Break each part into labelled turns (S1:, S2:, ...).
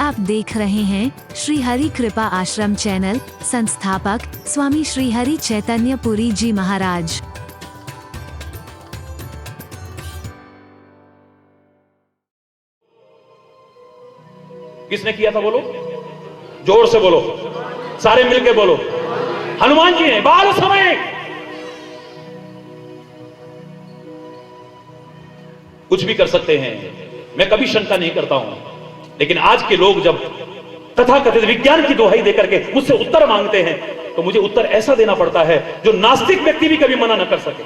S1: आप देख रहे हैं श्री हरि कृपा आश्रम चैनल। संस्थापक स्वामी श्री हरि चैतन्य पुरी जी महाराज।
S2: किसने किया था? बोलो, जोर से बोलो, सारे मिलके बोलो। हनुमान जी ने। बाल समय कुछ भी कर सकते हैं, मैं कभी शंका नहीं करता हूं, लेकिन आज के लोग जब तथाकथित विज्ञान की दुहाई देकर के मुझसे उत्तर मांगते हैं तो मुझे उत्तर ऐसा देना पड़ता है जो नास्तिक व्यक्ति भी कभी मना न कर सके।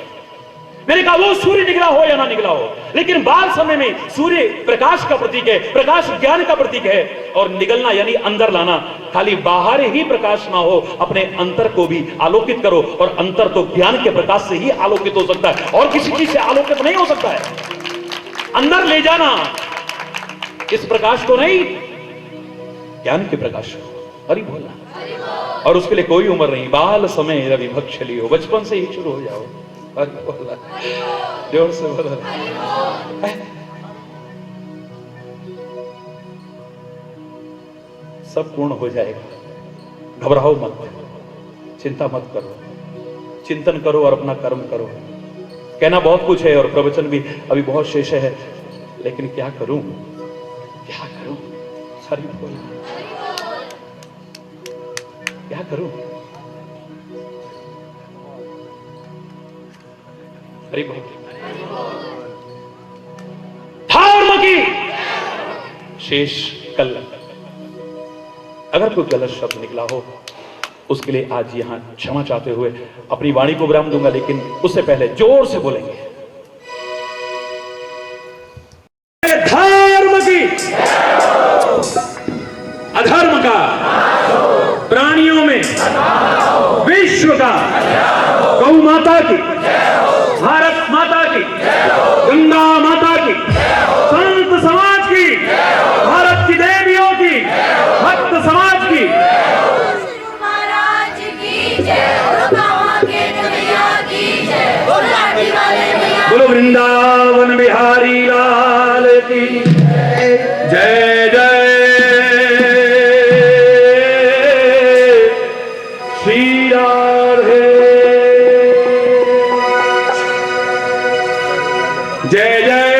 S2: मैंने कहा वो सूर्य निकला हो या ना निकला हो, लेकिन बाल समय में सूर्य प्रकाश का प्रतीक है, प्रकाश ज्ञान का प्रतीक है। और निकलना यानी अंदर लाना, खाली बाहर ही प्रकाश ना हो, अपने अंतर को भी आलोकित करो। और अंतर तो ज्ञान के प्रकाश से ही आलोकित हो सकता है, और किसी चीज से आलोकित नहीं हो सकता है। अंदर ले जाना इस प्रकाश को नहीं, ज्ञान के प्रकाश को। हरि बोलना, और उसके लिए कोई उम्र नहीं। बाल समय रवि भक्षली हो, बचपन से ही शुरू हो जाओ। हरि बोलना, जोर से बोलो। सब पूर्ण हो जाएगा, घबराओ मत, चिंता मत करो, चिंतन करो और अपना कर्म करो। कहना बहुत कुछ है और प्रवचन भी अभी बहुत शेष है, लेकिन क्या करूं, क्या करूं? हरि बोल, क्या करूं? हरि बोल। धर्म की शेष कल अगर कोई गलत शब्द निकला हो उसके लिए आज यहां क्षमा चाहते हुए अपनी वाणी को विराम दूंगा, लेकिन उससे पहले जोर से बोलेंगे, धर्म की, अधर्म का, प्राणियों में, विश्व का, गौ माता की, भारत माता की, गंगा माता की, संत समाज की, भारत की देवियों की, भक्त समाज की, बोलो वृंदावन बिहारी लाल की जय जय। श्री राधे जय जय।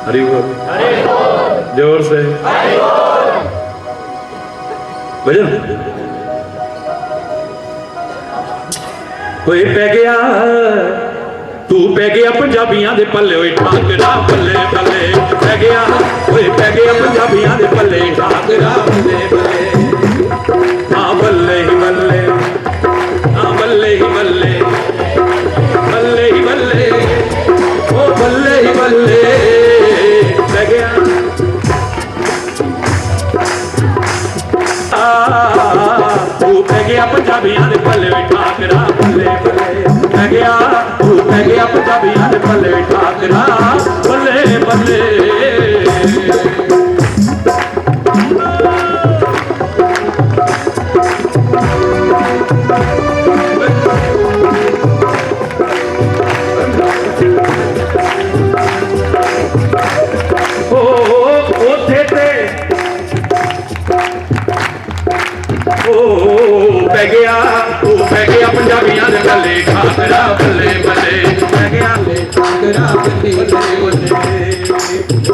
S2: हरि बोल, जोर से भजन। होए पै गया तू, पै गया पंजाबियां दे पल्ले, होए ठाकरा बल्ले बल्ले पै गया, होए पै गया पंजाबियां दे पल्ले, ठाकरा बल्ले बल्ले। हाँ बल्ले ही बल्ले, हाँ बल्ले ही बल्ले, बल्ले ही बल्ले, ओ बल्ले ही बल्ले पै गया। तू पै गया पंजाबियां दे पल्ले, ठाकरा बल्ले बल्ले पै गया, तू पै गया पंजाबियां दे पल्ले, ठाकरा बल्ले बल्ले। पै गया तू पै गया पंजाबियां दे पल्ले, ठाकरा बल्ले बल्ले पै गया, ठाकरा बल्ले बल्ले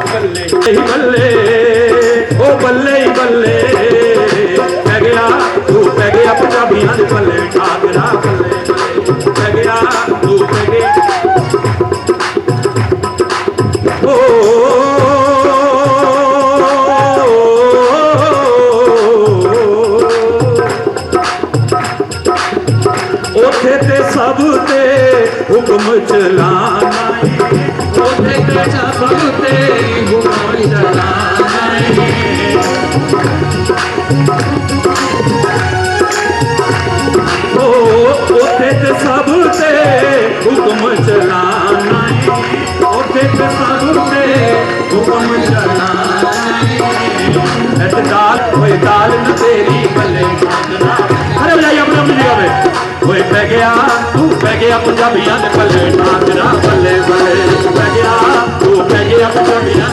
S2: बल्ले बल्ले, ओ बल्ले बल्ले पै गया, तू पै गया पंजाबियां दे पल्ले, ठाकरा बल्ले पै गया, तू पै गया। ओथे ते सब ते हुक्म चलाना, ओथे ते सब ते हुक्म चलाना। ओ ओथे ते सबसे हुक्म चलाना उठे के सबसे हुक्म चलाना दाल कोई दाल न तेरी बल्ले अरे बजाइए अपने अपनी जगह पे कोई पै गया तू पै गया पंजाबियां दे बल्ले नाचना बल्ले बल्ले पै गया तू पै गया पंजाबियां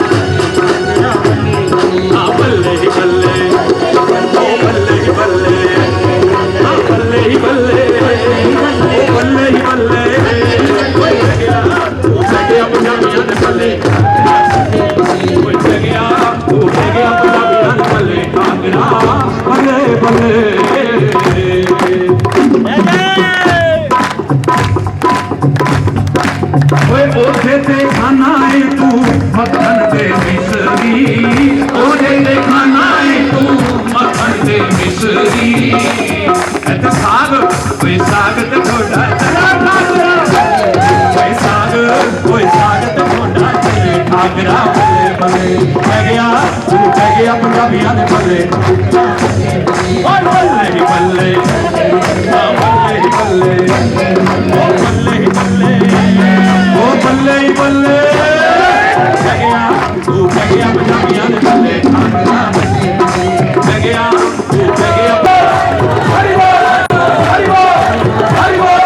S2: हाँ बल्ले ही बल्ले ओ बल्ले ही बल्ले हाँ बल्ले ही बल्ले ओ बल्ले ही बल्ले कोई पै गया तू पै गया पंजाबियां दे बल्ले कोई पै गया तू पै गया पंजाबियां दे बल्ले नाचना बल्ले बल्ले ओठे ते खाना है तू मक्खन दे मिसरी ओठे ते खाना है तू मक्खन दे मिसरी ते साग कोई साग ते ढोडा चला कोई साग ते ढोडा चले ठाकरा बल्ले बल्ले पै गया तू पै गया पंजाबियां दे बल्ले ओ बल्ले ही बल्ले ओ बल्ले ही बल्ले ओ बल्ले ही बल्ले ओ बल्ले ही बल्ले पै गया तू पै गया पंजाबियां दे बल्ले ठाकरा पै गया तू पै गया हरि बोल हरि बोल हरि बोल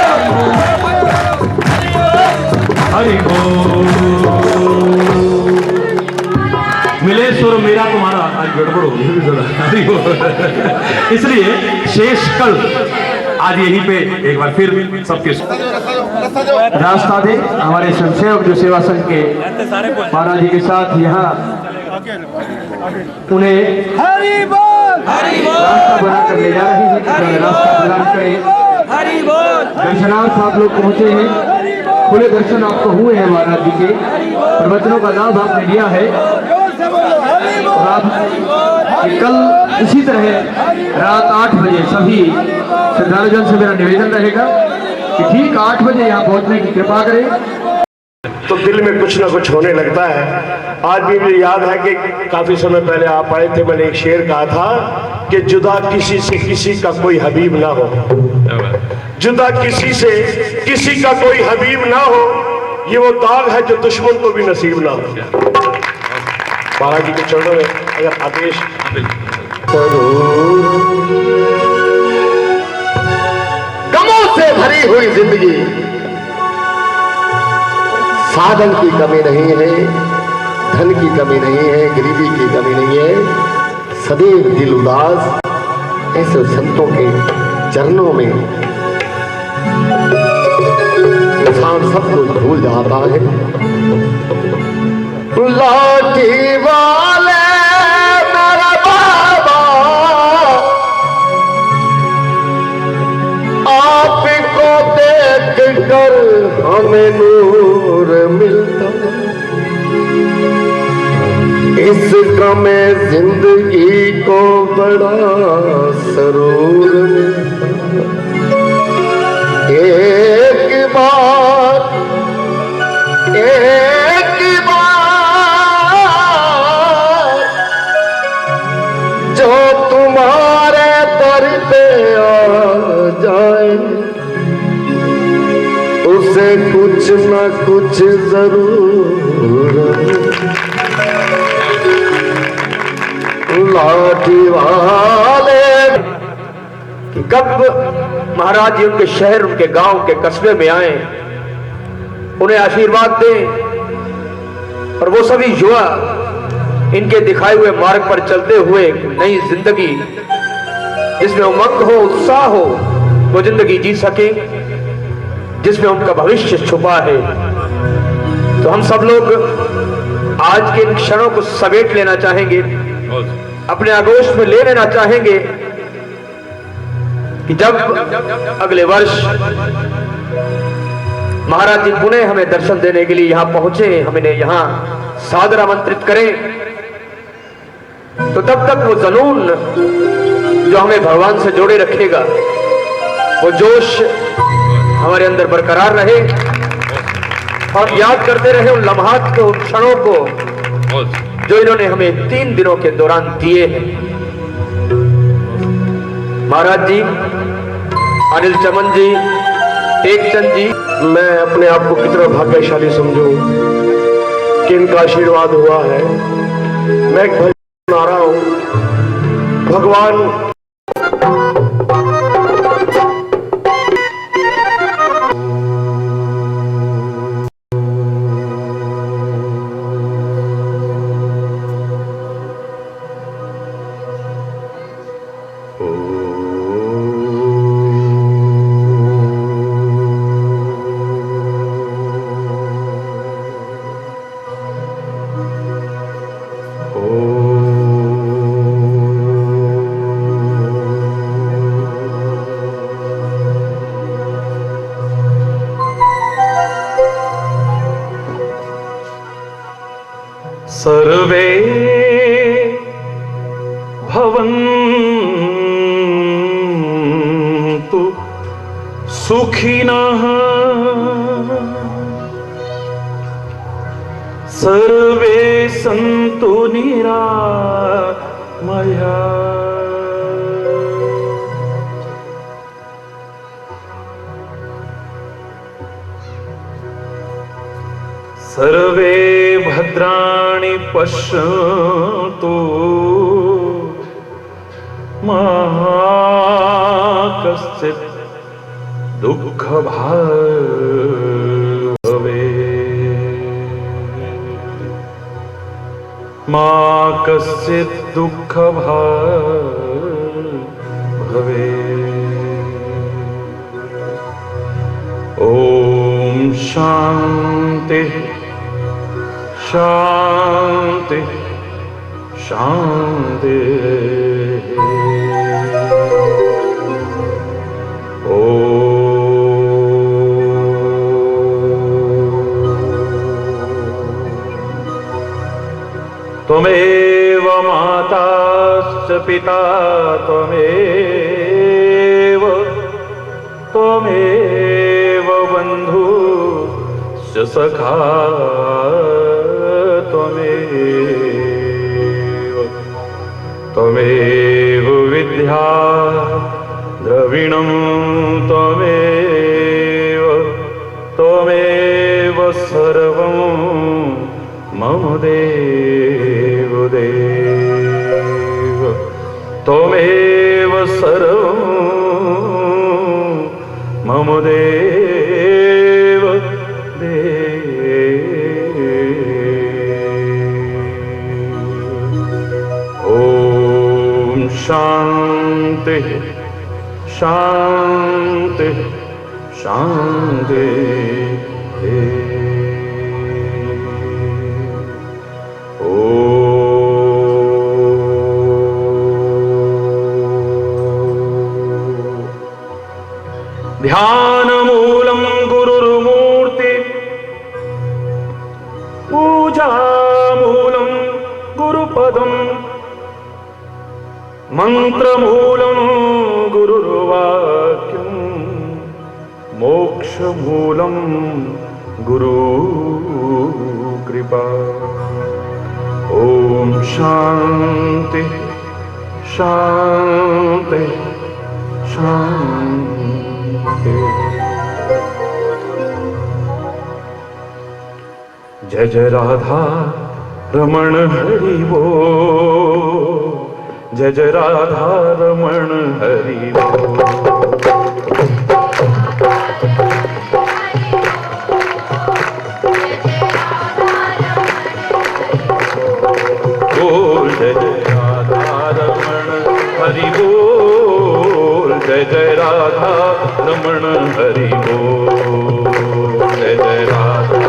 S2: हरि बोल मिले सुर मेरा तुम्हारा आज गड़बड़ हो गई हरि बोल इसलिए शेष कल आज यहीं पे एक बार फिर सबके
S3: रास्ता दे हमारे स्वयंसेवक जो सेवा संघ के महाराज जी के साथ यहाँ उन्हें रास्ता बनाकर ले जा रहे हैं। रास्ता प्रदान करें। दर्शनार्थ आप लोग पहुँचे हैं, खुले दर्शन आपको हुए हैं महाराज जी के प्रवचनों का लाभ आपने लिया है। और आप कल इसी तरह रात 8 बजे सभी श्रद्धालुजन से मेरा निवेदन रहेगा कि ठीक 8 बजे यहाँ पहुँचने की कृपा करें।
S4: तो दिल में कुछ ना कुछ होने लगता है। आज भी मुझे याद है कि काफी समय पहले आप आए थे, मैंने एक शेर कहा था कि जुदा किसी से किसी का कोई हबीब ना हो, जुदा किसी से किसी का कोई हबीब ना हो, ये वो दाग है जो दुश्मन को भी नसीब ना हो। महाराज जी के चरणों में अगर आदेश गमों से भरी हुई जिंदगी, साधन की कमी नहीं है, धन की कमी नहीं है, गरीबी की कमी नहीं है, सदैव दिल उदास, ऐसे संतों के चरणों में इंसान सब कुछ भूल जाता है। लाठी वाले मेरा बाबा आपको देख कर हमें नूर मिलता, इस गमे जिंदगी को बड़ा सरूर मिलता। एक बार जो तुम्हारे दर पे आ जाए, उसे कुछ न कुछ जरूर लाठी वाले। कि कब महाराज जी उनके शहर, उनके गांव, के कस्बे में आए, उन्हें आशीर्वाद दें और वो सभी युवा इनके दिखाए हुए मार्ग पर चलते हुए नई जिंदगी जिसमें उमंग हो, उत्साह हो, वो जिंदगी जी सके जिसमें उनका भविष्य छुपा है। तो हम सब लोग आज के इन क्षणों को समेट लेना चाहेंगे, अपने आगोश में ले लेना चाहेंगे कि जब अगले वर्ष महाराज जी पुणे हमें दर्शन देने के लिए यहाँ पहुंचे, हमें यहाँ सादर आमंत्रित करें, तो तब तक वो जुनून जो हमें भगवान से जोड़े रखेगा, वो जोश हमारे अंदर बरकरार रहे और याद करते रहे उन लम्हात को, उन क्षणों को जो इन्होंने हमें 3 दिनों के दौरान दिए हैं। महाराज जी, अनिल चमन जी, एक चंद जी, मैं अपने आप को कितना भाग्यशाली समझूं कि इनका आशीर्वाद हुआ है। मैं एक भजन सुना रहा हूं। भगवान
S2: सर्वे भवन्तु सुखिनः सर्वे सन्तु निरामयाः। सर्वे भद्राणि पश्यन्तु मा कश्चित् दुःखभाग् भवेत्। मा कश्चित् दुःखभाग् भवेत्। ॐ शान्ति शांति शांति। त्वमेव माताश्च पिता त्वमेव त्वमेव बन्धुश्च सखा त्वमेव विद्या द्रविणं त्वमेव सर्वं मम देव देव। त्वमेव सर्वं मम देव देव। ॐ शांति शांति शांति। ध्यानमूलं गुरुर्मूर्ति पूजामूलं गुरुपदम् मंत्रमूलं गुरुर्वाक्यं मोक्षमूलं गुरुकृपा। ॐ शान्ति शान्ति शान्ति। जय जय राधा रमण हरि बोल। जय जय राधा रमण हरि बोल। जय जय राधा रमण हरि बोल। जय जय राधा रमण हरि बोल। जय जय राधा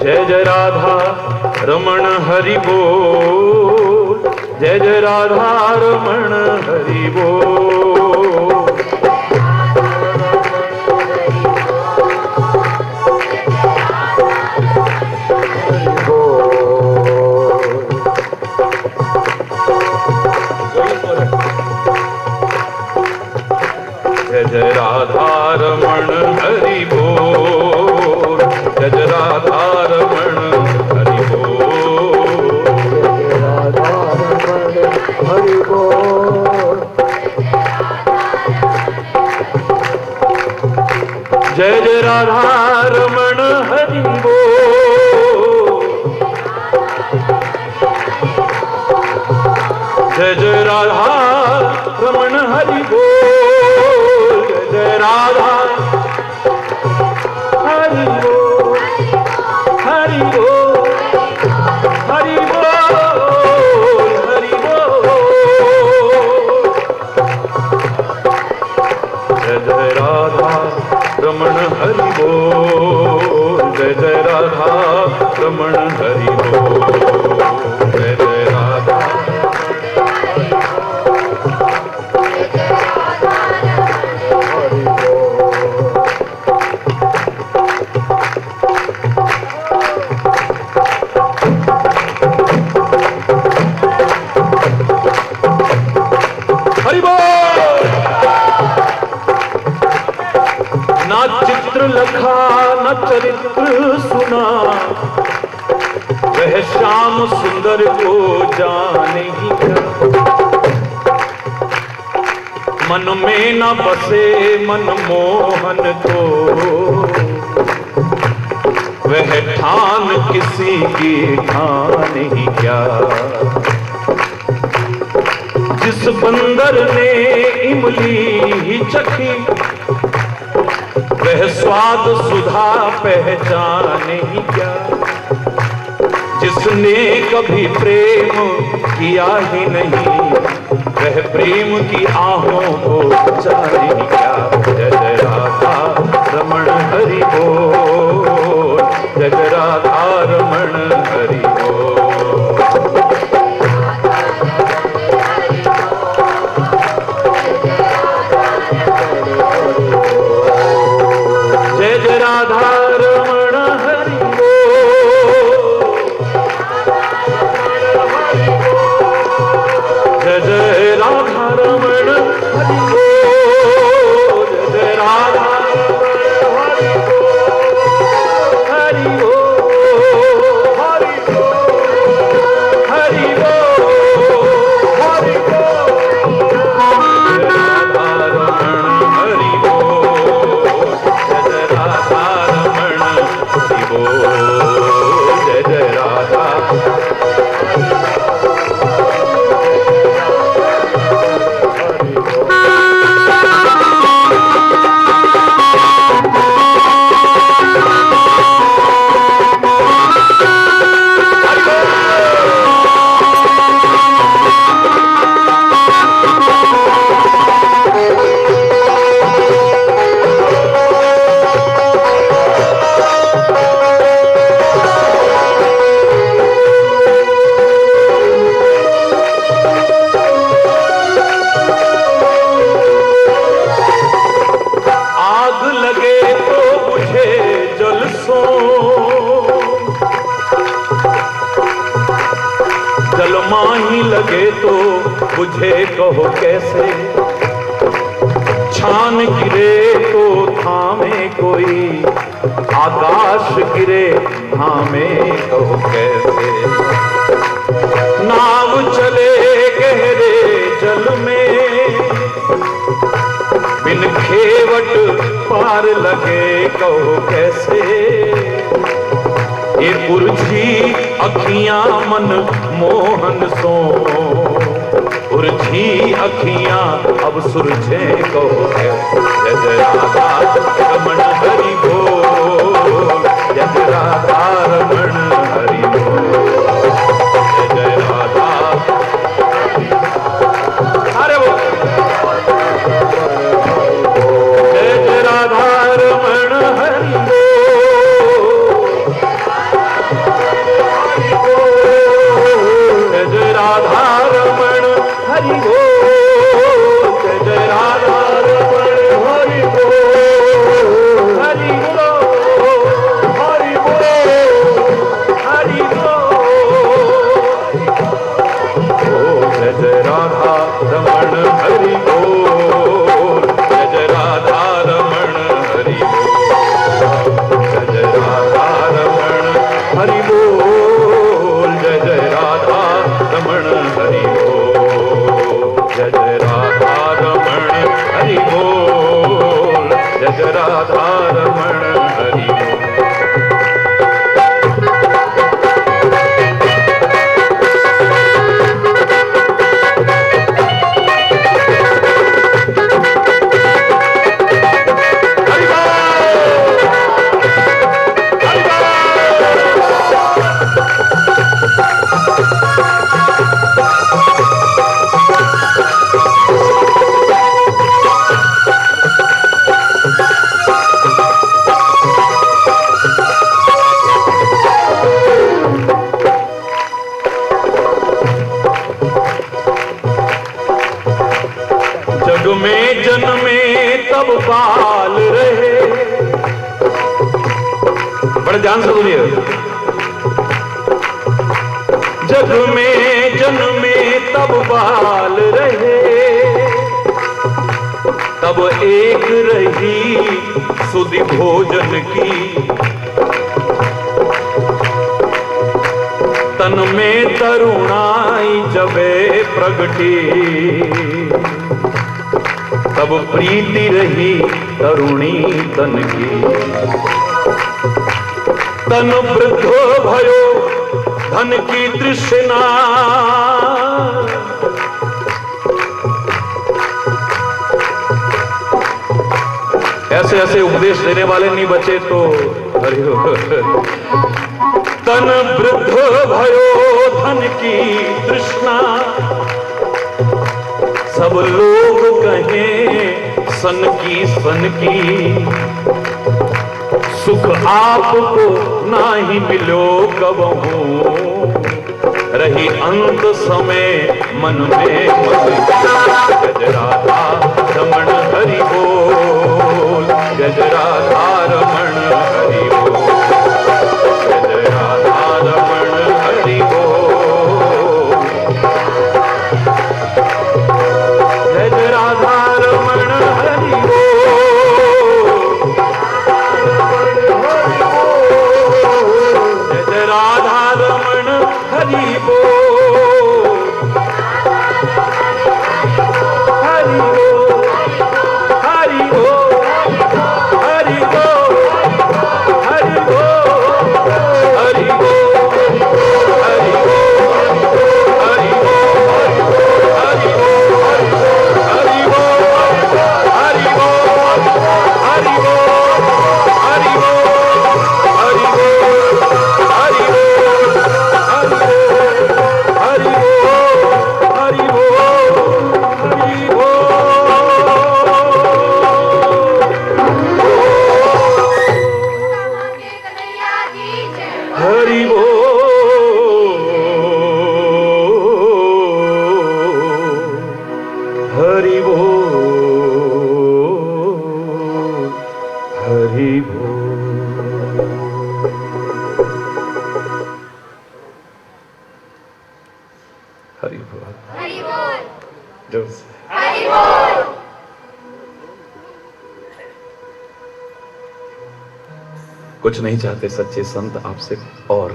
S2: जय जय राधा रमण हरि बोल। जय जय राधा रमण हरि बोल। जय जय राधा रमण हरि बोल। जय जय राधा रमण हरि बोल। जय जय राधा रमण हरि बोल। जय जय राधा रमण हरि बोल। जय जय राधा हरि बोल हरि बोल हरि बोल हरि बोल। जय जय राधा रमण हरि बोल। जय जय राधा रमण हरि बोल। जय जय राधा हरि बोल। ना चित्र लखा न चरित्र सुना, वह श्याम सुंदर को जाने ही क्या। मन में न बसे मनमोहन को, वह ठान किसी की ठान ही क्या। जिस बंदर ने इमली ही चखी, वह स्वाद सुधा पहचाने ही क्या। जिसने कभी प्रेम किया ही नहीं, वह प्रेम की आहों को जाने ही क्या। जय जय राधा रमण हरि बोल। जय जय राधा रमण हरि बोल। जय जय राधा रमण हरि बोल। जय जय राधा रमण हरि बोल। जय जय राधा हरि बोल हरि बोल हरि बोल हरि बोल। जय राधा रमण हरि बोल। जय जय राधा रमण हरि बोल। जय जय राधा जलमाही लगे तो बुझे कहो कैसे। छान गिरे तो थामे कोई, आकाश गिरे थामे कहो कैसे। नाव चले गहरे जल में, बिन खेवट पार लगे कहो कैसे। ये उलझी अखियां मन मोहन सो, उलझी अखियां अब सुरझे कहो कैसे। जय जय राधा रमण हरि बोल। जय जय राधा रमण हरि बोल। जय जय राधा अरे बोल। जय जय राधा रमण हरि बोल। जय जय राधा रमण हरि बोल। जय जय राधा रमण हरि बोल हरि बोल हरि बोल हरि बोल। जय जय राधा रमण हरि बोल। जय जय राधा रमण हरि बोल। जय जय राधा रमण हरि बोल। जय जय राधा रमण हरि बोल। जय जय राधा रमण हरि बोल। जय जय राधा रमण में जन्मे तब बाल रहे, बड़े ध्यान से सुनिए, जग में जन्मे तब बाल रहे, तब एक रही सुधि भोजन की, तन में तरुणाई जबे प्रगटी, तब प्रीति रही तरुणी तन की, तन वृद्धो भयो धन की तृष्णा, ऐसे ऐसे उपदेश देने वाले नहीं बचे तो तन वृद्ध भयो धन की तृष्णा, सब लोग कहें सन की, सुख आपको ना ही मिलो कबहू, रही अंत समय मन में गज राधा रमण हरि बोल, गज राधा रमण हरि बोल, गज राधा रमण हरि बोल, गज राधा रमण हरि बोल, गज राधा रमण हरि बोल, हरि बोल, हरि बोल, हरि बोल, हरि बोल, हरि बोल, हरि बोल, हरि बोल, हरि बोल, हरि बोल, हरि बोल, हरि बोल, हरि बोल, हरि बोल, हरि कुछ नहीं चाहते सच्चे संत आपसे, और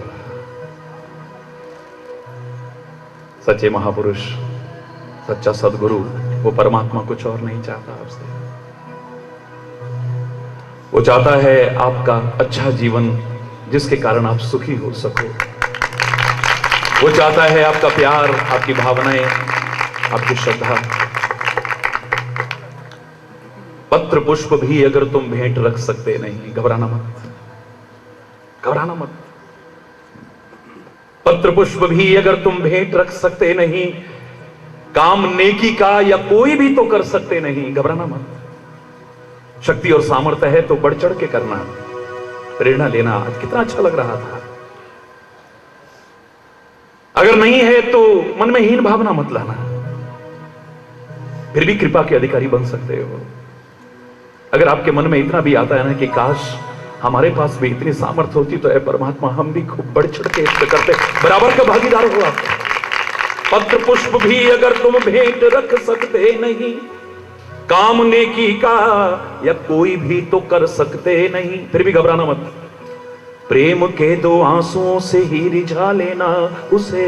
S2: सच्चे महापुरुष, सच्चा सदगुरु, वो परमात्मा कुछ और नहीं चाहता आपसे। वो चाहता है आपका अच्छा जीवन जिसके कारण आप सुखी हो सको। वो चाहता है आपका प्यार, आपकी भावनाएं, आपकी श्रद्धा। पत्र पुष्प भी अगर तुम भेंट रख सकते नहीं, घबराना मत, घबराना मत। पत्र पुष्प भी अगर तुम भेंट रख सकते नहीं, काम नेकी का या कोई भी तो कर सकते नहीं, घबराना मत। शक्ति और सामर्थ्य है तो बढ़ चढ़ के करना, प्रेरणा लेना। आज कितना अच्छा लग रहा था। अगर नहीं है तो मन में हीन भावना मत लाना, फिर भी कृपा के अधिकारी बन सकते हो। अगर आपके मन में इतना भी आता है ना कि काश हमारे पास भी इतनी सामर्थ्य होती तो ऐ परमात्मा हम भी खूब बढ़ चढ़ के इष्ट करते, बराबर का भागीदार हो आप। पत्र पुष्प भी अगर तुम भेंट रख सकते नहीं, काम नेकी का या कोई भी तो कर सकते नहीं, फिर भी घबराना मत। प्रेम के दो आंसुओं से ही रिझा लेना उसे,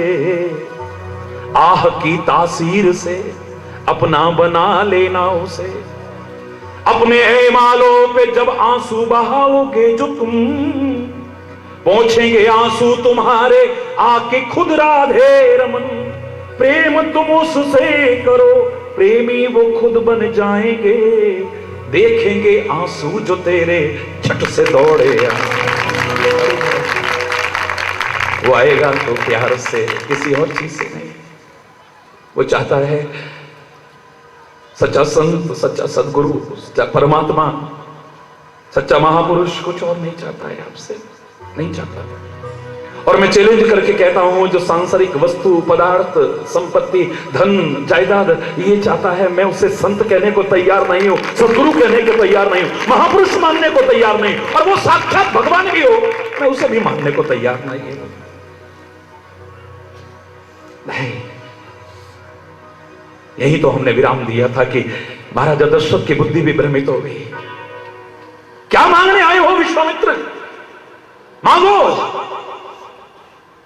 S2: आह की तासीर से अपना बना लेना उसे। अपने ऐमालों पे जब आंसू बहाओगे जो तुम, पहुंचेंगे आंसू तुम्हारे आके खुद राधे रमन। प्रेम तुम उससे करो, प्रेमी वो खुद बन जाएंगे। देखेंगे आंसू जो तेरे छट से दौड़े, वो आएगा तो प्यार से, किसी और चीज से नहीं। वो चाहता है सच्चा संत, सच्चा सदगुरु, सच्चा परमात्मा, सच्चा महापुरुष कुछ और नहीं चाहता है आपसे, नहीं चाहता। और मैं चैलेंज करके कहता हूं, जो सांसारिक वस्तु, पदार्थ, संपत्ति, धन, जायदाद ये चाहता है, मैं उसे संत कहने को तैयार नहीं हूं, सदगुरु कहने को तैयार नहीं हूं, महापुरुष मानने को तैयार नहीं, और वो साक्षात भगवान भी हो, मैं उसे भी मानने को तैयार नहीं हूं। नहीं, यही तो हमने विराम दिया था कि महाराजा दशरथ की बुद्धि भी भ्रमित हो गई। क्या मांगने आए हो विश्वामित्र? मांगो,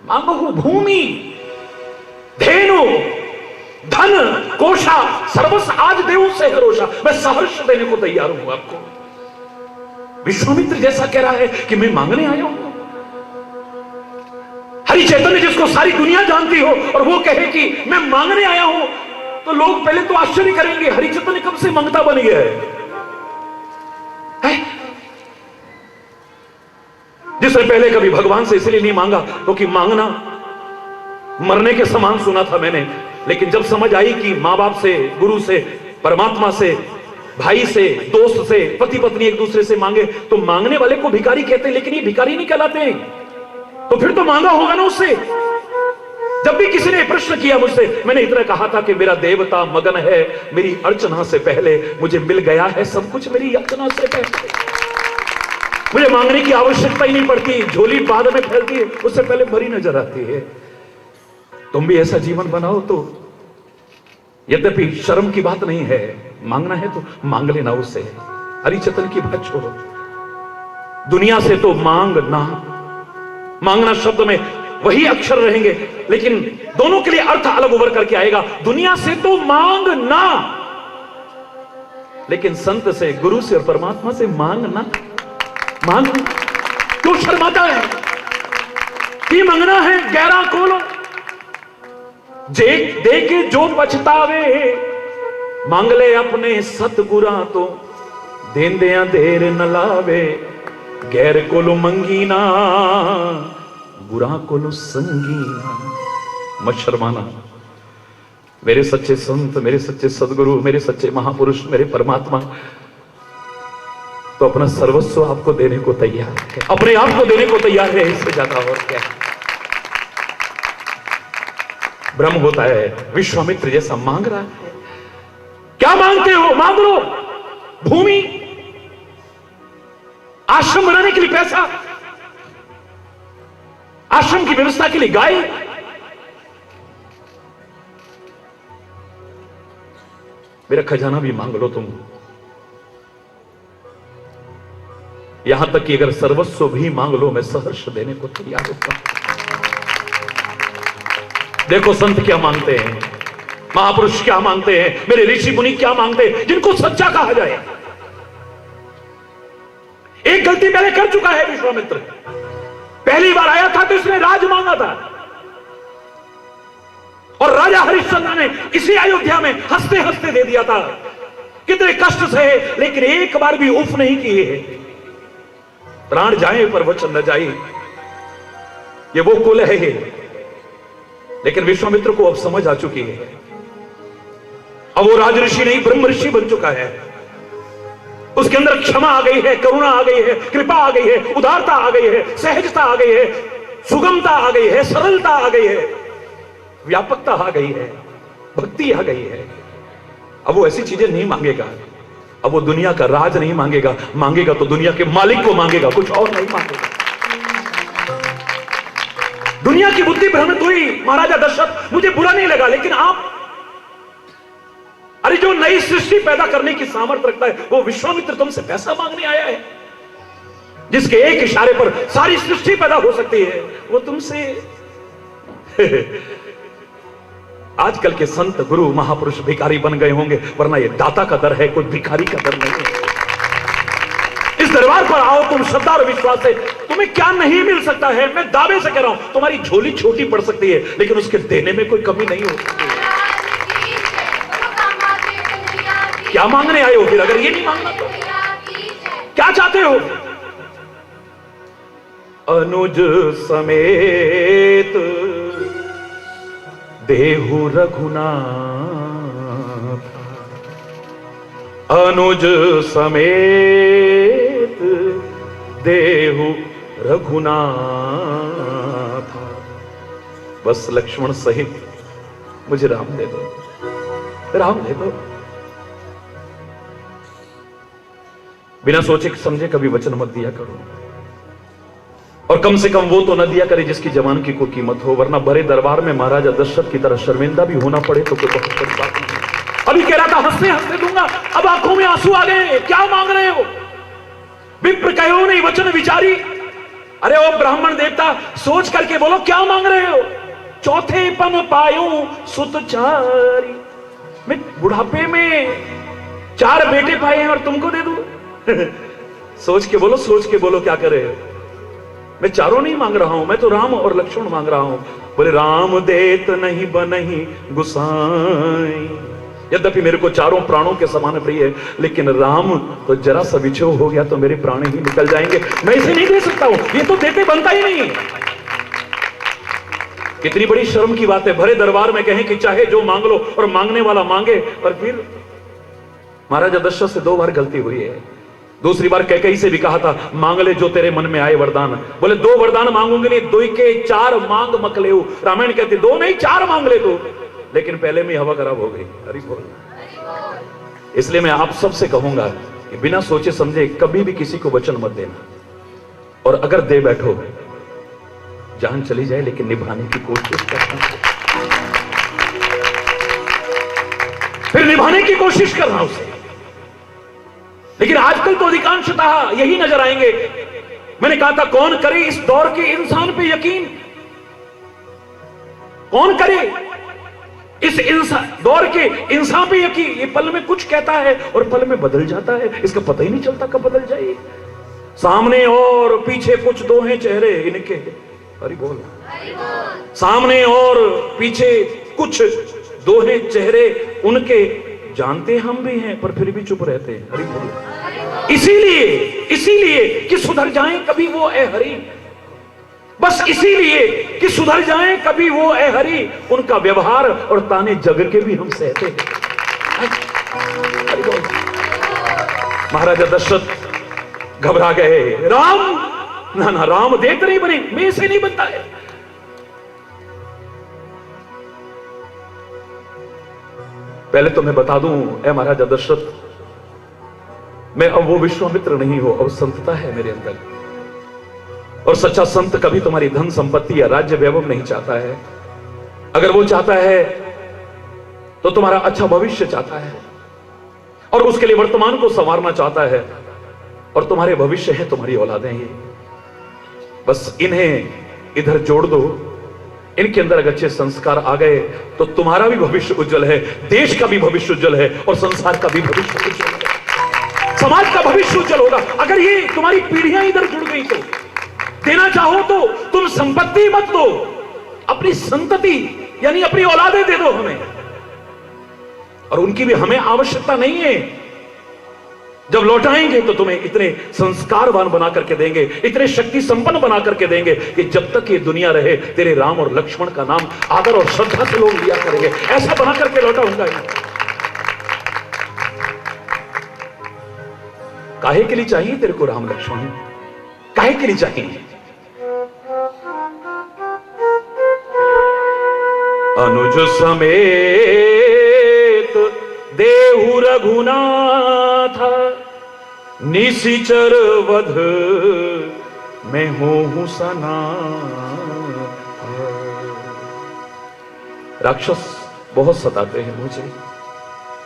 S2: मांगो भूमि, धेनु, धन, कोशा, सर्वस्व आज देव से हरोषा, मैं सहर्ष देने को तैयार हूं आपको। विश्वामित्र जैसा कह रहा है कि मैं मांगने आया हूं। हरि चैतन्य जिसको सारी दुनिया जानती हो और वो कहे कि मैं मांगने आया हूं, तो लोग पहले तो आश्चर्य करेंगे, हरि चैतन्य कब से मांगता बन गया है? जिसने पहले कभी भगवान से इसलिए नहीं मांगा क्योंकि मांगना मरने के समान सुना था मैंने, लेकिन जब समझ आई कि मां बाप से, गुरु से, परमात्मा से, भाई से, दोस्त से, पति पत्नी एक दूसरे से मांगे तो मांगने वाले को भिखारी कहते हैं, लेकिन ये भिखारी नहीं कहलाते हैं, तो फिर तो मांगा होगा ना उससे। जब भी किसी ने प्रश्न किया मुझसे, मैंने इतना कहा था कि मेरा देवता मगन है मेरी अर्चना से पहले, मुझे मिल गया है सब कुछ मेरी अर्चना से पहले, मुझे मांगने की आवश्यकता ही नहीं पड़ती, झोली बाद में फैलती है, उससे पहले भरी नजर आती है। तुम भी ऐसा जीवन बनाओ तो, यद्यपि शर्म की बात नहीं है, मांगना है तो मांग लेना उससे, हरि चैतन्य की बात छोड़ो। दुनिया से तो मांगना, मांगना शब्द में वही अक्षर रहेंगे, लेकिन दोनों के लिए अर्थ अलग उभर करके आएगा। दुनिया से तो मांगना, लेकिन संत से, गुरु से और परमात्मा से मांगना, मांग क्यों शर्माता है? कि मांगना है गहरा खोलो, दे के जो पछतावे, मांग ले अपने सतगुरा तो देंदिया देर न लावे, गैर कोलो मंगीना बुरा कोलो संगीना। मत शर्माना, मेरे सच्चे संत, मेरे सच्चे सदगुरु, मेरे सच्चे महापुरुष, मेरे परमात्मा तो अपना सर्वस्व आपको देने को तैयार है, अपने आप को देने को तैयार है, इससे ज्यादा और क्या। ब्रह्म होता है, विश्वामित्र जैसा मांग रहा है। क्या मांगते हो? मांग लो भूमि, आश्रम बनाने के लिए पैसा, आश्रम की व्यवस्था के लिए गाय, मेरा खजाना भी मांग लो तुम। यहां तक कि अगर सर्वस्व भी मांग लो, मैं सहर्ष देने को तैयार होता हूं। देखो संत क्या मांगते हैं, महापुरुष क्या मांगते हैं, मेरे ऋषि मुनि क्या मांगते हैं, जिनको सच्चा कहा जाए। एक गलती पहले कर चुका है विश्वामित्र, पहली बार आया था तो इसने राज मांगा था, और राजा हरिश्चंद्र ने इसी अयोध्या में हंसते हंसते दे दिया था। कितने कष्ट सहे, लेकिन एक बार भी उफ नहीं किए। प्राण जाए पर वचन न जाए, ये वो कुल है। लेकिन विश्वामित्र को अब समझ आ चुकी है, अब वो राज ऋषि नहीं ब्रह्म ऋषि बन चुका है। उसके अंदर क्षमा आ गई है, करुणा आ गई है, कृपा आ गई है, उदारता आ गई है, सहजता आ गई है, सुगमता आ गई है, सरलता आ गई है, व्यापकता आ गई है, भक्ति आ गई है। अब वो ऐसी चीजें नहीं मांगेगा, अब वो दुनिया का राज नहीं मांगेगा, मांगेगा तो दुनिया के मालिक को मांगेगा, कुछ और नहीं मांगेगा। दुनिया की बुद्धि भ्रमित हुई। महाराजा दशरथ, मुझे बुरा नहीं लगा, लेकिन आप, अरे जो नई सृष्टि पैदा करने की सामर्थ्य रखता है वो विश्वामित्र तुमसे पैसा मांगने आया है, जिसके एक इशारे पर सारी सृष्टि पैदा हो सकती है, वो तुमसे आजकल के संत, गुरु, महापुरुष भिखारी बन गए होंगे, वरना ये दाता का दर है, कोई भिखारी का दर नहीं है। इस दरबार पर आओ तुम श्रद्धा और विश्वास से, तुम्हें क्या नहीं मिल सकता है। मैं दावे से कह रहा हूं, तुम्हारी झोली छोटी पड़ सकती है, लेकिन उसके देने में कोई कमी नहीं हो सकती। क्या मांगने आए हो फिर, अगर ये नहीं मांगना तो क्या चाहते हो? अनुज समेत देहु रघुनाथ, अनुज समेत देहु रघुनाथ, बस लक्ष्मण सहित मुझे राम दे दो, राम दे दो। बिना सोचे समझे कभी वचन मत दिया करो, और कम से कम वो तो न दिया करे जिसकी जवान की कोई कीमत हो, वरना बड़े दरबार में महाराजा दशरथ की तरह शर्मिंदा भी होना पड़े तो कोई बहुत बड़ी बात नहीं। अभी कह रहा था हंसते हंसते दूंगा, अब आंखों में आंसू आ गए। क्या मांग रहे हो? विप्र कहो नहीं वचन विचारी। अरे ओ ब्राह्मण देवता, सोच करके बोलो क्या मांग रहे हो? चौथे पन पायूं सुत चारी, मैं बुढ़ापे में 4 बेटे पाए हैं और तुमको दे दूं? सोच के बोलो, सोच के बोलो क्या करे। मैं चारों नहीं मांग रहा हूं, मैं तो राम और लक्ष्मण मांग रहा हूं। बोले राम देत नहीं बनही गुसाई। यद्यपि मेरे को चारों प्राणों के समान प्रिय है, लेकिन राम तो जरा सा विछोह हो गया तो मेरे प्राण ही निकल जाएंगे। मैं इसे नहीं दे सकता हूं, ये तो देते बनता ही नहीं। कितनी बड़ी शर्म की बात है भरे दरबार में कहें कि चाहे जो मांग लो, और मांगने वाला मांगे। पर फिर महाराजा दशरथ से 2 बार गलती हुई है। दूसरी बार कैकेयी से भी कहा था मांग ले जो तेरे मन में आए वरदान। बोले 2 वरदान मांगूंगे नहीं, 2 के 4 मांग मकलेऊ। रामायण कहते 2 नहीं 4 मांग ले तू, लेकिन पहले में हवा खराब हो गई। हरि बोल। इसलिए मैं आप सबसे कहूंगा कि बिना सोचे समझे कभी भी किसी को वचन मत देना, और अगर दे बैठो जान चली जाए लेकिन निभाने की कोशिश करना, फिर निभाने की कोशिश करना उसे। लेकिन आजकल तो अधिकांशतः यही नजर आएंगे। मैंने कहा था कौन करे इस दौर के इंसान पे यकीन, कौन करे इस दौर के इंसान पे यकीन। ये पल में कुछ कहता है और पल में बदल जाता है, इसका पता ही नहीं चलता कब बदल जाए। सामने और पीछे कुछ 2 हैं चेहरे इनके। हरि बोल। सामने और पीछे कुछ 2 हैं चेहरे उनके, जानते हम भी हैं पर फिर भी चुप रहते हैं। हरि बोल। इसीलिए कि सुधर जाएं कभी वो ए हरि, बस इसीलिए कि सुधर जाएं कभी वो ए हरि, उनका व्यवहार और ताने जग के भी हम सहते हैं। हरि बोल। महाराजा दशरथ घबरा गए। राम ना राम देते नहीं बने, मैं से नहीं बनता है। पहले तो मैं बता दूं ए महाराजा दशरथ, मैं अब वो विश्वामित्र नहीं हो, अब संतता है मेरे अंदर। और सच्चा संत कभी तुम्हारी धन संपत्ति या राज्य वैभव नहीं चाहता है। अगर वो चाहता है तो तुम्हारा अच्छा भविष्य चाहता है, और उसके लिए वर्तमान को संवारना चाहता है, और तुम्हारे भविष्य है तुम्हारी औलादें। ये बस इन्हें इधर जोड़ दो, इनके अंदर अगर अच्छे संस्कार आ गए तो तुम्हारा भी भविष्य उज्जवल है, देश का भी भविष्य उज्जवल है, और संसार का भी भविष्य उज्जवल है, समाज का भविष्य उज्जवल होगा। अगर ये तुम्हारी पीढ़ियां इधर जुड़ गई तो देना चाहो तो तुम संपत्ति मत दो, अपनी संतति यानी अपनी औलादें दे दो हमें, और उनकी भी हमें आवश्यकता नहीं है। जब लौटाएंगे तो तुम्हें इतने संस्कारवान बना करके देंगे, इतने शक्ति संपन्न बना करके देंगे कि जब तक ये दुनिया रहे तेरे राम और लक्ष्मण का नाम आदर और श्रद्धा से लोग लिया करेंगे। ऐसा बना करके लौटाऊंगा। काहे के लिए चाहिए तेरे को राम लक्ष्मण? काहे के लिए चाहिए? अनुज समेत देहु रघुनाथ, निशिचर वध मैं हूं सना। राक्षस बहुत सताते हैं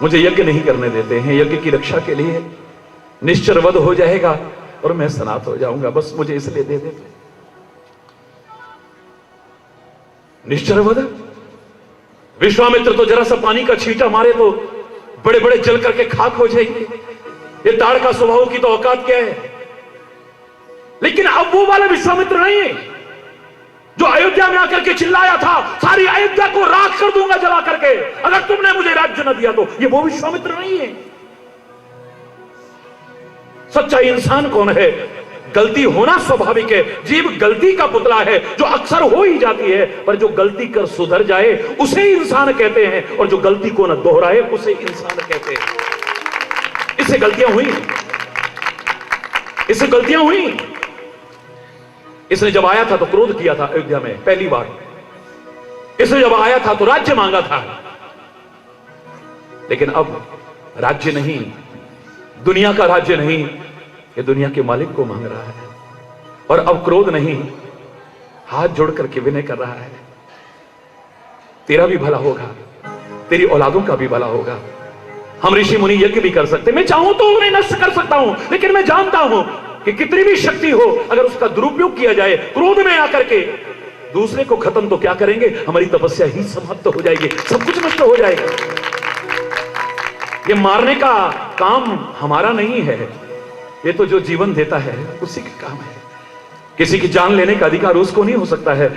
S2: मुझे यज्ञ नहीं करने देते हैं। यज्ञ की रक्षा के लिए निश्चर वध हो जाएगा और मैं सनात हो जाऊंगा, बस मुझे इसलिए दे देते। निश्चर वध, विश्वामित्र तो जरा सा पानी का छींटा मारे तो बड़े बड़े जल करके खाक हो जाएंगे। ये ताड़ का स्वभाव की तो औकात क्या है। लेकिन अब वो वाला विश्वामित्र नहीं है जो अयोध्या में आकर के चिल्लाया था सारी अयोध्या को राख कर दूंगा जला करके अगर तुमने मुझे राज्य न दिया तो। ये वो विश्वामित्र नहीं है। सच्चा इंसान कौन है? गलती होना स्वाभाविक है, जीव गलती का पुतला है जो अक्सर हो ही जाती है, पर जो गलती कर सुधर जाए उसे इंसान कहते हैं, और जो गलती को न दोहराए उसे इंसान कहते हैं। इससे गलतियां हुई, इससे गलतियां हुई। इसने जब आया था तो क्रोध किया था अयोध्या में पहली बार, इसने जब आया था तो राज्य मांगा था, लेकिन अब राज्य नहीं, दुनिया का राज्य नहीं, ये दुनिया के मालिक को मांग रहा है। और अब क्रोध नहीं, हाथ जोड़ करके विनय कर रहा है, तेरा भी भला होगा, तेरी औलादों का भी भला होगा। हम ऋषि मुनि यज्ञ भी कर सकते, मैं चाहूं तो उन्हें नष्ट कर सकता हूं, लेकिन मैं जानता हूं कि कितनी भी शक्ति हो, अगर उसका दुरुपयोग किया जाए क्रोध में आकर के दूसरे को खत्म, तो क्या करेंगे, हमारी तपस्या ही समाप्त हो जाएगी, सब कुछ नष्ट हो जाएगा। ये मारने का काम हमारा नहीं है, ये तो जो जीवन देता है उसी का काम है। किसी की जान लेने का अधिकार उसको नहीं हो सकता है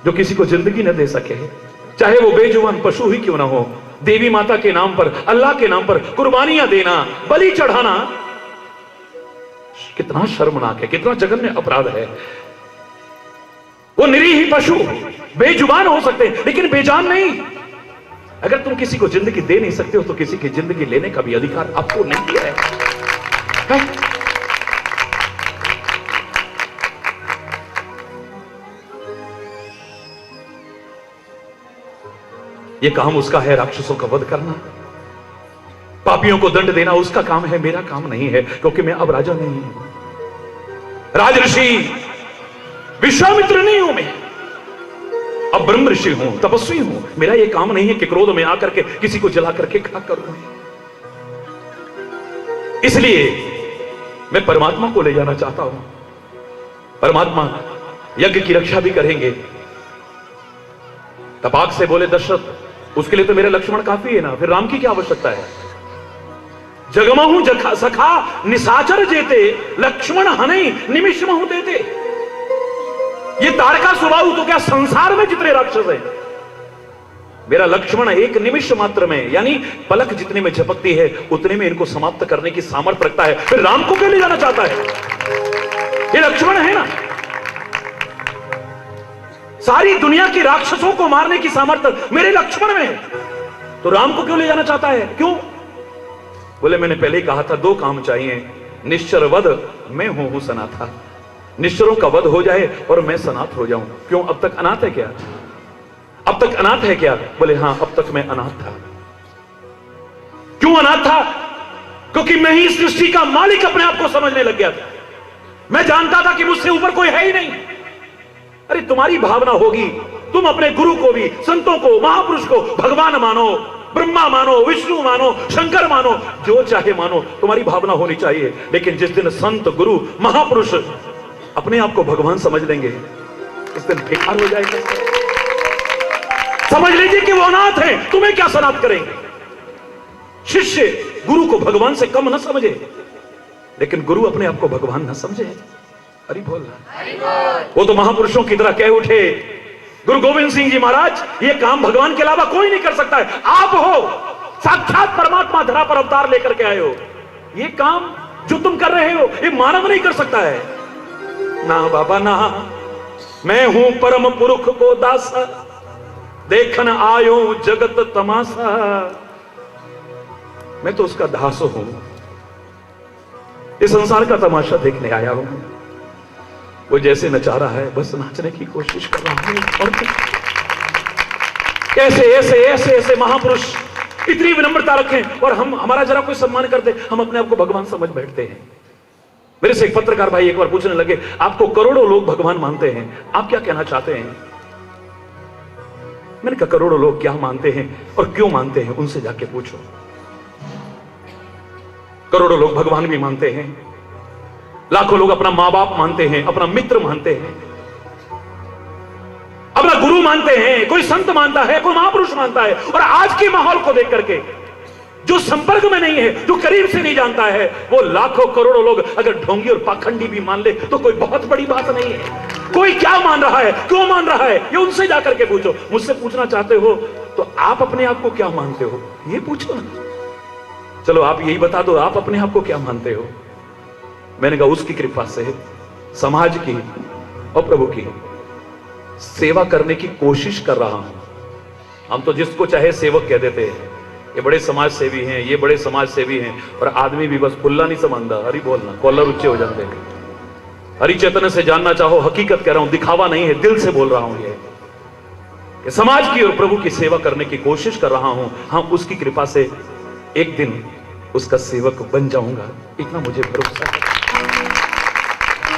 S2: जो किसी को जिंदगी न दे सके, चाहे वो बेजुबान पशु ही क्यों ना हो। देवी माता के नाम पर, अल्लाह के नाम पर कुर्बानियां देना, बलि चढ़ाना कितना शर्मनाक है, कितना जघन्य अपराध है। वो निरीह पशु बेजुबान हो सकते हैं लेकिन बेजान नहीं। अगर तुम किसी को जिंदगी दे नहीं सकते हो तो किसी की जिंदगी लेने का भी अधिकार आपको नहीं दिया है। यह काम उसका है, राक्षसों का वध करना, पापियों को दंड देना उसका काम है, मेरा काम नहीं है, क्योंकि मैं अब राजा नहीं हूं, राजऋषि विश्वामित्र नहीं हूं, मैं अब ब्रह्म ऋषि हूं, तपस्वी हूं। मेरा यह काम नहीं है कि क्रोध में आकर के किसी को जला करके खा करूं। इसलिए मैं परमात्मा को ले जाना चाहता हूं। परमात्मा यज्ञ की रक्षा भी करेंगे। तपाक से बोले दशरथ, उसके लिए तो मेरे लक्ष्मण काफी है ना, फिर राम की क्या आवश्यकता है। जगमहु जखा सखा निशाचर जेते, लक्ष्मण हनै निमिष महु देते। ये तारका स्वभाव तो क्या संसार में जितने राक्षस हैं, मेरा लक्ष्मण एक निमिष मात्र में, यानी पलक जितने में झपकती है उतने में इनको समाप्त करने की सामर्थ्य रखता है। फिर राम को क्यों ले जाना चाहता है, ये लक्ष्मण है ना। सारी दुनिया के राक्षसों को मारने की सामर्थ्य मेरे लक्ष्मण में है, तो राम को क्यों ले जाना चाहता है, क्यों। बोले मैंने पहले ही कहा था, दो काम चाहिए, निश्चर वध, मैं हूं सनाथा। निश्चरों का वध हो जाए और मैं सनाथ हो जाऊं। क्यों, अब तक अनाथ है क्या, अब तक अनाथ है क्या। बोले हां, अब तक मैं अनाथ था। क्यों अनाथ था, क्योंकि मैं ही सृष्टि का मालिक अपने आप को समझने लग गया था। मैं जानता था कि मुझसे ऊपर कोई है ही नहीं। अरे तुम्हारी भावना होगी, तुम अपने गुरु को भी, संतों को, महापुरुष को भगवान मानो, ब्रह्मा मानो, विष्णु मानो, शंकर मानो, जो चाहे मानो, तुम्हारी भावना होनी चाहिए। लेकिन जिस दिन संत, गुरु, महापुरुष अपने आप को भगवान समझ लेंगे, इस दिन बेकार हो जाएगा। समझ लीजिए कि वो अनाथ है, तुम्हें क्या सनाथ करेंगे। शिष्य गुरु को भगवान से कम न समझे, लेकिन गुरु अपने आप को भगवान न समझे। हरि बोल, वो तो महापुरुषों की तरह कह उठे, गुरु गोविंद सिंह जी महाराज, ये काम भगवान के अलावा कोई नहीं कर सकता है। आप हो साक्षात परमात्मा, धरा पर अवतार लेकर के आए हो। ये काम जो तुम कर रहे हो ये मानव नहीं कर सकता है। ना बाबा ना, मैं हूं परम पुरुष को दासा, देखन आयो जगत तमाशा। मैं तो उसका दास हूं, इस संसार का तमाशा देखने आया हूं। वो जैसे नचा रहा है बस नाचने की कोशिश कर रहा हूं। और ऐसे ऐसे ऐसे ऐसे महापुरुष इतनी विनम्रता रखें और हम, हमारा जरा कोई सम्मान करते, हम अपने आप को भगवान समझ बैठते हैं। मेरे से एक पत्रकार भाई एक बार पूछने लगे, आपको करोड़ों लोग भगवान मानते हैं, आप क्या कहना चाहते हैं। मैंने कहा करोड़ों लोग क्या मानते हैं और क्यों मानते हैं, उनसे जाके पूछो। करोड़ों लोग भगवान भी मानते हैं, लाखों लोग अपना मां बाप मानते हैं, अपना मित्र मानते हैं, अपना गुरु मानते हैं, कोई संत मानता है, कोई महापुरुष मानता है। और आज के माहौल को देख करके जो संपर्क में नहीं है, जो करीब से नहीं जानता है, वो लाखों करोड़ों लोग अगर ढोंगी और पाखंडी भी मान ले तो कोई बहुत बड़ी बात नहीं है। कोई क्या मान रहा है, क्यों मान रहा है, ये उनसे जाकर के पूछो। मुझसे पूछना चाहते हो तो आप अपने आप को क्या मानते हो, ये पूछो ना। चलो आप यही बता दो, आप अपने आप को क्या मानते हो। मैंने कहा उसकी कृपा से समाज की और प्रभु की सेवा करने की कोशिश कर रहा हूं। हम तो जिसको चाहे सेवक कह देते हैं, ये बड़े समाज सेवी हैं, ये बड़े समाज सेवी हैं, और आदमी भी बस फुल्ला नहीं समझता। हरि बोलना, कॉलर ऊंचे हो जाते हैं। हरि चैतन्य से जानना चाहो, हकीकत कह रहा हूं, दिखावा नहीं है, दिल से बोल रहा हूं ये कि समाज की और प्रभु की सेवा करने की कोशिश कर रहा हूं। हाँ, उसकी कृपा से एक दिन उसका सेवक बन जाऊंगा, इतना मुझे भरोसा है।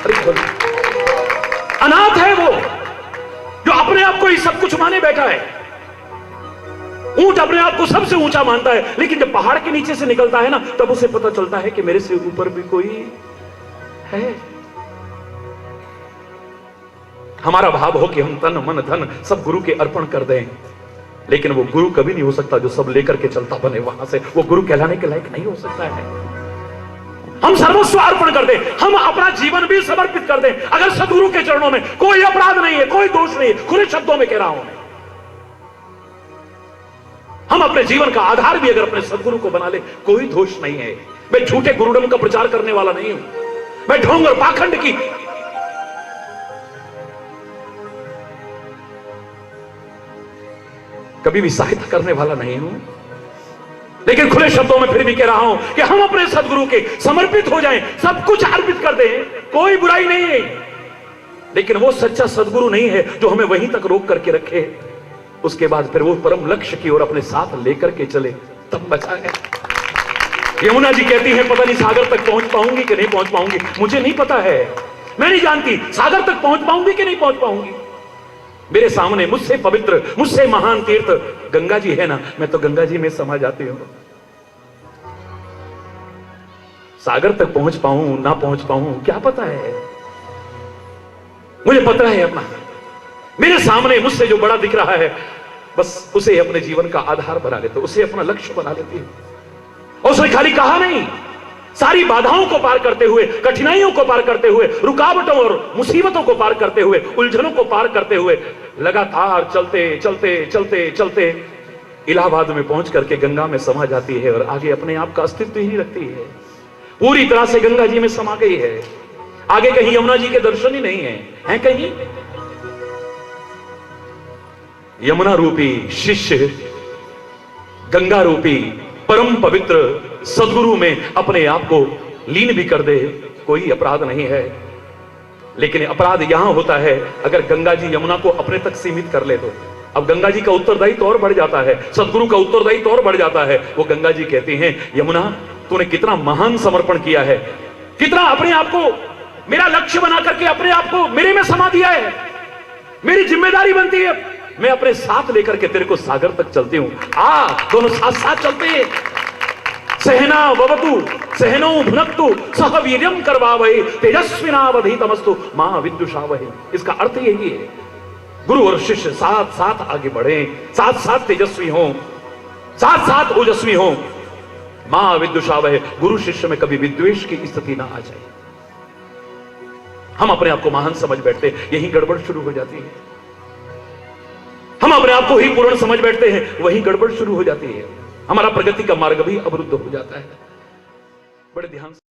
S2: अरे अनाथ है वो जो अपने आप को ही सब कुछ माने बैठा है। ऊंट अपने आप को सबसे ऊंचा मानता है, लेकिन जब पहाड़ के नीचे से निकलता है ना, तब उसे पता चलता है कि मेरे से ऊपर भी कोई है। हमारा भाव हो कि हम तन मन धन सब गुरु के अर्पण कर दें, लेकिन वो गुरु कभी नहीं हो सकता जो सब लेकर के चलता बने वहां से। वो गुरु कहलाने के लायक नहीं हो सकता है। हम सर्वस्व अर्पण कर दें, हम अपना जीवन भी समर्पित कर दें, अगर सदगुरु के चरणों में कोई अपराध नहीं है, कोई दोष नहीं है, खुले शब्दों में कह रहा हूं मैं, हम अपने जीवन का आधार भी अगर अपने सदगुरु को बना ले, कोई दोष नहीं है। मैं झूठे गुरुडम का प्रचार करने वाला नहीं हूं, मैं ढोंग और पाखंड की कभी भी सहायता करने वाला नहीं हूं, लेकिन खुले शब्दों में फिर भी कह रहा हूं कि हम अपने सदगुरु के समर्पित हो जाएं, सब कुछ अर्पित कर दें, कोई बुराई नहीं है। लेकिन वो सच्चा सदगुरु नहीं है जो हमें वहीं तक रोक करके रखे, उसके बाद फिर वो परम लक्ष्य की ओर अपने साथ लेकर के चले, तब बचा है। यमुना जी कहती है पता नहीं सागर तक पहुंच पाऊंगी कि नहीं पहुंच पाऊंगी, मुझे नहीं पता है, मैं नहीं जानती सागर तक पहुंच पाऊंगी कि नहीं पहुंच पाऊंगी। मेरे सामने मुझसे पवित्र, मुझसे महान तीर्थ गंगा जी है ना, मैं तो गंगा जी में समा जाती हूं। सागर तक पहुंच पाऊं ना पहुंच पाऊं क्या पता है, मुझे पता है अपना, मेरे सामने मुझसे जो बड़ा दिख रहा है, बस उसे अपने जीवन का आधार बना लेते, उसे अपना लक्ष्य बना लेती है। और उसने खाली कहा नहीं, सारी बाधाओं को पार करते हुए, कठिनाइयों को पार करते हुए, रुकावटों और मुसीबतों को पार करते हुए, उलझनों को पार करते हुए लगातार चलते चलते चलते चलते इलाहाबाद में पहुंच करके गंगा में समा जाती है और आगे अपने आप का अस्तित्व ही नहीं रखती है, पूरी तरह से गंगा जी में समा गई है। आगे कहीं यमुना जी के दर्शन ही नहीं है कहीं। यमुना रूपी शिष्य गंगा रूपी परम पवित्र सदगुरु में अपने आप को लीन भी कर दे, कोई अपराध नहीं है। लेकिन अपराध यहां होता है अगर गंगा जी यमुना को अपने तक सीमित कर ले तो। अब गंगा जी का उत्तरदायित्व और बढ़ जाता है, सदगुरु का उत्तरदायित्व और बढ़ जाता है। वो गंगा जी कहती हैं, यमुना तूने कितना महान समर्पण किया है, कितना अपने आप को मेरा लक्ष्य बना करके अपने आप को मेरे में समा दिया है। मेरी जिम्मेदारी बनती है मैं अपने साथ लेकर के तेरे को सागर तक चलती हूं, आ दोनों साथ साथ चलते हैं। सहना ववतु सहनो भुनक्तु सह वीर्यम करवावहे तेजस्विनावधीतमस्तु मां विद्युषावहे। इसका अर्थ यही है, गुरु और शिष्य साथ साथ आगे बढ़े, साथ साथ तेजस्वी हों, साथ साथ ओजस्वी हों। मां विद्युषावहे, गुरु शिष्य में कभी विद्वेष की स्थिति ना आ जाए। हम अपने आप को महान समझ बैठते, यही गड़बड़ शुरू हो जाती है। हम अपने आप को ही पूर्ण समझ बैठते हैं, वही गड़बड़ शुरू हो जाती है। हमारा प्रगति का मार्ग भी अवरुद्ध हो जाता है। बड़े ध्यान से